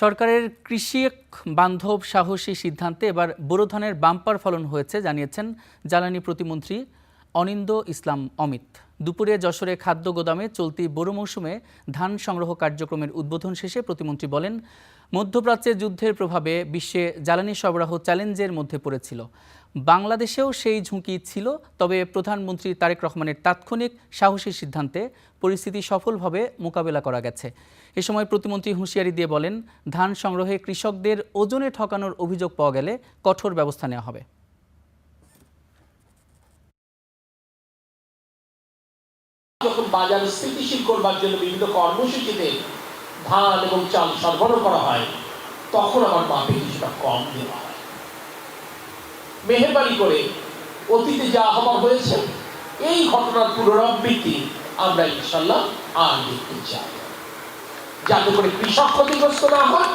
সরকারের কৃষি বান্ধব সাহসী সিদ্ধান্তে এবার বোরো ধানের বাম্পার ফলন হয়েছে জানিয়েছেন জ্বালানি প্রতিমন্ত্রী অনিন্দ ইসলাম অমিত। দুপুরে যশোরে খাদ্য গোদামে চলতি বোরো মৌসুমে ধান সংগ্রহ কার্যক্রমের উদ্বোধন শেষে প্রতিমন্ত্রী বলেন, মধ্যপ্রাচ্যে যুদ্ধের প্রভাবে বিশ্বে জ্বালানি সরবরাহ চ্যালেঞ্জের মধ্যে পড়েছিল। বাংলাদেশেও সেই ঝুঁকি ছিল, তবে প্রধানমন্ত্রী তারেক রহমানের তাৎক্ষণিক সাহসী সিদ্ধান্তে পরিস্থিতি সফলভাবে মোকাবেলা করা গেছে। এ সময় প্রতিমন্ত্রী হুঁশিয়ারি দিয়ে বলেন, ধান সংগ্রহে কৃষকদের ওজনে ঠকানোর অভিযোগ পাওয়া গেলে কঠোর ব্যবস্থা নেওয়া হবে। যখন বাজার স্থিতিশীল করবার জন্য বিভিন্ন কর্মসূচিতে ধান এবং চাল সরবরাহ করা হয়, তখন আমার মাপে কিছুটা কম দেওয়া হয়। মেহেরবানি করে অতীতে যা হবার হয়েছে এই ঘটনার পুনরাবৃত্তি আমরা ইনশাল্লাহ আর দেখতে চাই, যাতে করে কৃষক ক্ষতিগ্রস্ত না হয়,